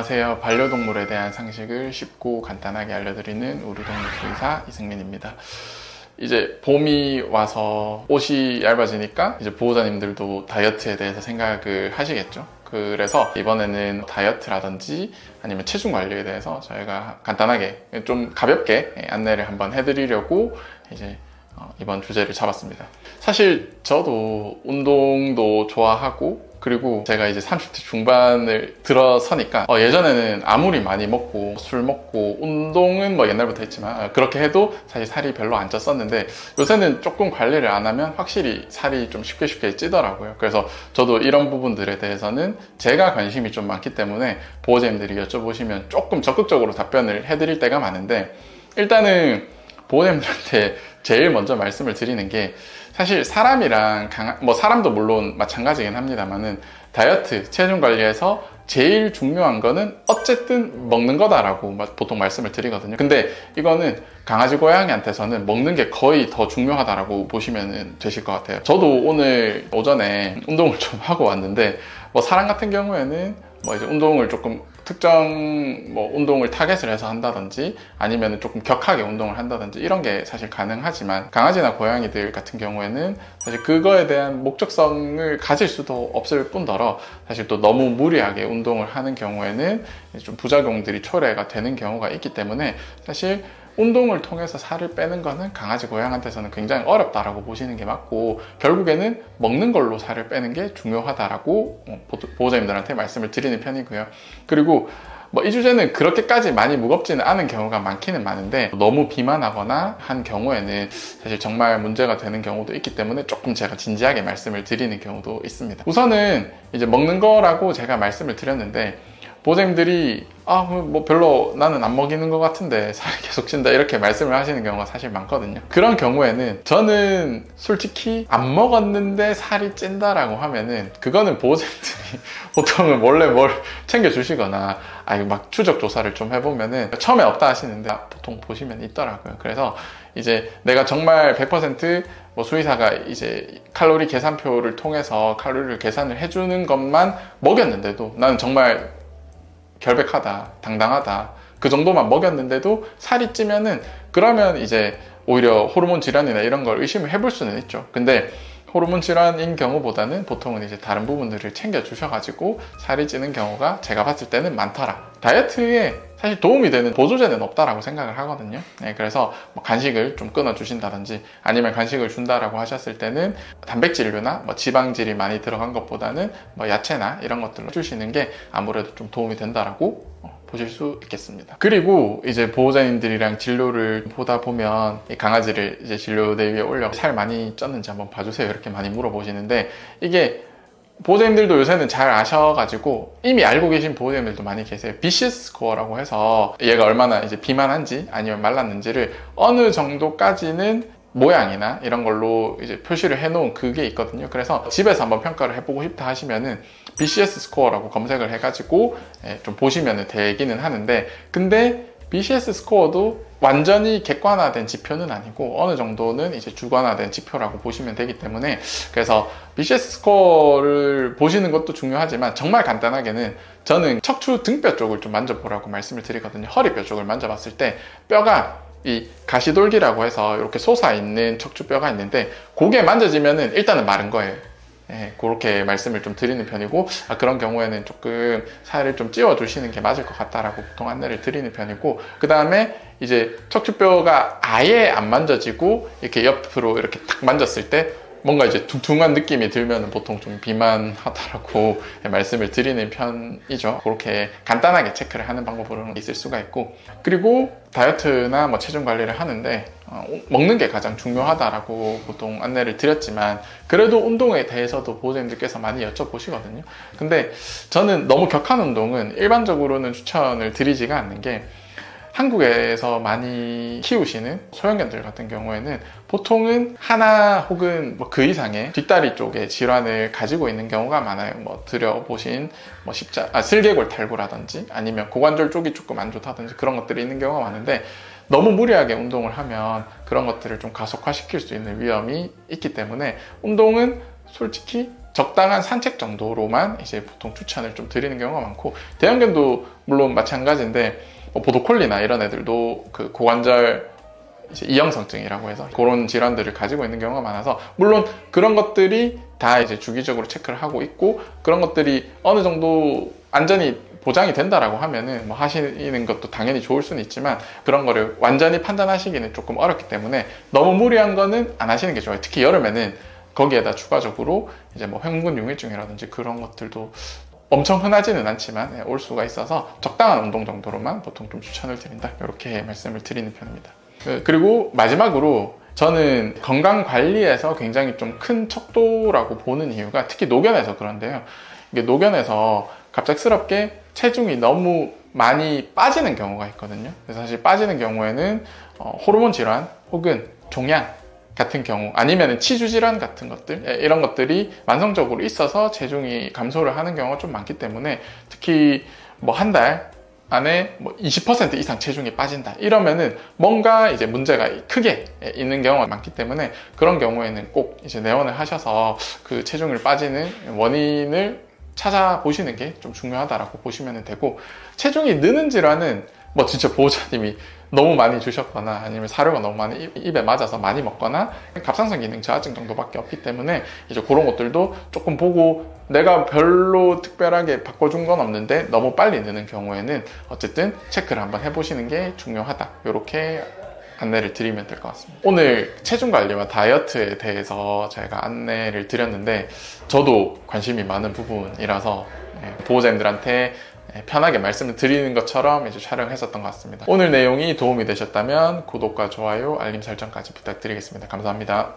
안녕하세요. 반려동물에 대한 상식을 쉽고 간단하게 알려드리는 우리 동물 수의사 이승민입니다. 이제 봄이 와서 옷이 얇아지니까 이제 보호자님들도 다이어트에 대해서 생각을 하시겠죠. 그래서 이번에는 다이어트라든지 아니면 체중 관리에 대해서 저희가 간단하게 좀 가볍게 안내를 한번 해드리려고 이제 이번 주제를 잡았습니다. 사실 저도 운동도 좋아하고, 그리고 제가 이제 30대 중반을 들어서니까 예전에는 아무리 많이 먹고 술 먹고 운동은 뭐 옛날부터 했지만 그렇게 해도 사실 살이 별로 안 쪘었는데, 요새는 조금 관리를 안 하면 확실히 살이 좀 쉽게 찌더라고요. 그래서 저도 이런 부분들에 대해서는 제가 관심이 좀 많기 때문에 보호자님들이 여쭤보시면 조금 적극적으로 답변을 해드릴 때가 많은데, 일단은 보호자님들한테 제일 먼저 말씀을 드리는 게, 사실 사람이랑 사람도 물론 마찬가지긴 합니다만은 다이어트, 체중 관리에서 제일 중요한 거는 어쨌든 먹는 거다라고 보통 말씀을 드리거든요. 근데 이거는 강아지, 고양이한테서는 먹는 게 거의 더 중요하다라고 보시면 되실 것 같아요. 저도 오늘 오전에 운동을 좀 하고 왔는데, 사람 같은 경우에는 이제 운동을 조금 특정 운동을 타겟을 해서 한다든지 아니면 조금 격하게 운동을 한다든지 이런 게 사실 가능하지만, 강아지나 고양이들 같은 경우에는 사실 그거에 대한 목적성을 가질 수도 없을 뿐더러 사실 또 너무 무리하게 운동을 하는 경우에는 좀 부작용들이 초래가 되는 경우가 있기 때문에, 사실 운동을 통해서 살을 빼는 거는 강아지, 고양이한테서는 굉장히 어렵다라고 보시는 게 맞고, 결국에는 먹는 걸로 살을 빼는 게 중요하다라고 보호자님들한테 말씀을 드리는 편이고요. 그리고 이 주제는 그렇게까지 많이 무겁지는 않은 경우가 많기는 많은데, 너무 비만하거나 한 경우에는 사실 정말 문제가 되는 경우도 있기 때문에 조금 제가 진지하게 말씀을 드리는 경우도 있습니다. 우선은 이제 먹는 거라고 제가 말씀을 드렸는데, 보호자님들이 별로 나는 안 먹이는 것 같은데 살이 계속 찐다 이렇게 말씀을 하시는 경우가 사실 많거든요. 그런 경우에는 저는 솔직히 안 먹었는데 살이 찐다라고 하면은, 그거는 보호자님들이 보통은 몰래 뭘 챙겨주시거나 막 추적 조사를 좀 해보면은 처음에 없다 하시는데 보통 보시면 있더라고요. 그래서 이제 내가 정말 100% 수의사가 이제 칼로리 계산표를 통해서 칼로리를 계산을 해주는 것만 먹였는데도 나는 정말 결백하다, 당당하다, 그 정도만 먹였는데도 살이 찌면은, 그러면 이제 오히려 호르몬 질환이나 이런 걸 의심을 해볼 수는 있죠. 근데 호르몬 질환인 경우보다는 보통은 이제 다른 부분들을 챙겨 주셔가지고 살이 찌는 경우가 제가 봤을 때는 많더라. 다이어트에 사실 도움이 되는 보조제는 없다라고 생각을 하거든요. 그래서 간식을 좀 끊어 주신다든지 아니면 간식을 준다라고 하셨을 때는 단백질류나 지방질이 많이 들어간 것보다는 야채나 이런 것들로 주시는 게 아무래도 좀 도움이 된다라고 보실 수 있겠습니다. 그리고 이제 보호자님들이랑 진료를 보다 보면 이 강아지를 이제 진료대 위에 올려 살 많이 쪘는지 한번 봐주세요 이렇게 많이 물어보시는데, 이게 보호자님들도 요새는 잘 아셔가지고 이미 알고 계신 보호자님들도 많이 계세요. BCS 스코어라고 해서 얘가 얼마나 이제 비만한지 아니면 말랐는지를 어느 정도까지는 모양이나 이런 걸로 이제 표시를 해놓은 그게 있거든요. 그래서 집에서 한번 평가를 해보고 싶다 하시면은 BCS 스코어라고 검색을 해가지고 좀 보시면 되기는 하는데, 근데 BCS 스코어도 완전히 객관화된 지표는 아니고 어느 정도는 이제 주관화된 지표라고 보시면 되기 때문에, 그래서 BCS 스코어를 보시는 것도 중요하지만 정말 간단하게는 저는 척추 등뼈 쪽을 좀 만져보라고 말씀을 드리거든요. 허리뼈 쪽을 만져봤을 때 뼈가 이 가시돌기라고 해서 이렇게 솟아있는 척추뼈가 있는데, 그게 만져지면은 일단은 마른 거예요. 그렇게 말씀을 좀 드리는 편이고, 그런 경우에는 조금 살을 좀 찌워 주시는 게 맞을 것 같다라고 보통 안내를 드리는 편이고, 그 다음에 이제 척추뼈가 아예 안 만져지고 이렇게 옆으로 이렇게 탁 만졌을 때 뭔가 이제 둥둥한 느낌이 들면 보통 좀 비만하다라고 말씀을 드리는 편이죠. 그렇게 간단하게 체크를 하는 방법으로는 있을 수가 있고, 그리고 다이어트나 체중 관리를 하는데 먹는 게 가장 중요하다라고 보통 안내를 드렸지만, 그래도 운동에 대해서도 보호자님들께서 많이 여쭤보시거든요. 근데 저는 너무 격한 운동은 일반적으로는 추천을 드리지가 않는 게, 한국에서 많이 키우시는 소형견들 같은 경우에는 보통은 하나 혹은 그 이상의 뒷다리 쪽에 질환을 가지고 있는 경우가 많아요. 들여보신 슬개골 탈구라든지 아니면 고관절 쪽이 조금 안 좋다든지 그런 것들이 있는 경우가 많은데, 너무 무리하게 운동을 하면 그런 것들을 좀 가속화시킬 수 있는 위험이 있기 때문에 운동은 솔직히 적당한 산책 정도로만 이제 보통 추천을 좀 드리는 경우가 많고, 대형견도 물론 마찬가지인데 뭐 보도콜리나 이런 애들도 그 고관절 이제 이형성증이라고 해서 그런 질환들을 가지고 있는 경우가 많아서, 물론 그런 것들이 다 이제 주기적으로 체크를 하고 있고, 그런 것들이 어느 정도 안전이 보장이 된다라고 하면은 뭐 하시는 것도 당연히 좋을 수는 있지만, 그런 거를 완전히 판단하시기는 조금 어렵기 때문에 너무 무리한 거는 안 하시는 게 좋아요. 특히 여름에는 거기에다 추가적으로 이제 뭐 횡분 용일증이라든지 그런 것들도 엄청 흔하지는 않지만 올 수가 있어서 적당한 운동 정도로만 보통 좀 추천을 드린다, 이렇게 말씀을 드리는 편입니다. 그리고 마지막으로 저는 건강 관리에서 굉장히 좀 큰 척도라고 보는 이유가 특히 노견에서 그런데요. 이게 노견에서 갑작스럽게 체중이 너무 많이 빠지는 경우가 있거든요. 그래서 사실 빠지는 경우에는 호르몬 질환 혹은 종양 같은 경우, 아니면 치주 질환 같은 것들, 이런 것들이 만성적으로 있어서 체중이 감소를 하는 경우가 좀 많기 때문에, 특히 뭐 한 달 안에 뭐 20% 이상 체중이 빠진다 이러면은 뭔가 이제 문제가 크게 있는 경우가 많기 때문에, 그런 경우에는 꼭 이제 내원을 하셔서 그 체중을 빠지는 원인을 찾아보시는 게 좀 중요하다라고 보시면 되고, 체중이 느는 질환은 뭐 진짜 보호자님이 너무 많이 주셨거나 아니면 사료가 너무 많이 입에 맞아서 많이 먹거나 갑상선 기능 저하증 정도밖에 없기 때문에, 이제 그런 것들도 조금 보고 내가 별로 특별하게 바꿔준 건 없는데 너무 빨리 느는 경우에는 어쨌든 체크를 한번 해보시는 게 중요하다, 이렇게 안내를 드리면 될 것 같습니다. 오늘 체중 관리와 다이어트에 대해서 제가 안내를 드렸는데, 저도 관심이 많은 부분이라서 보호자님들한테 편하게 말씀을 드리는 것처럼 이제 촬영했었던 것 같습니다. 오늘 내용이 도움이 되셨다면 구독과 좋아요, 알림 설정까지 부탁드리겠습니다. 감사합니다.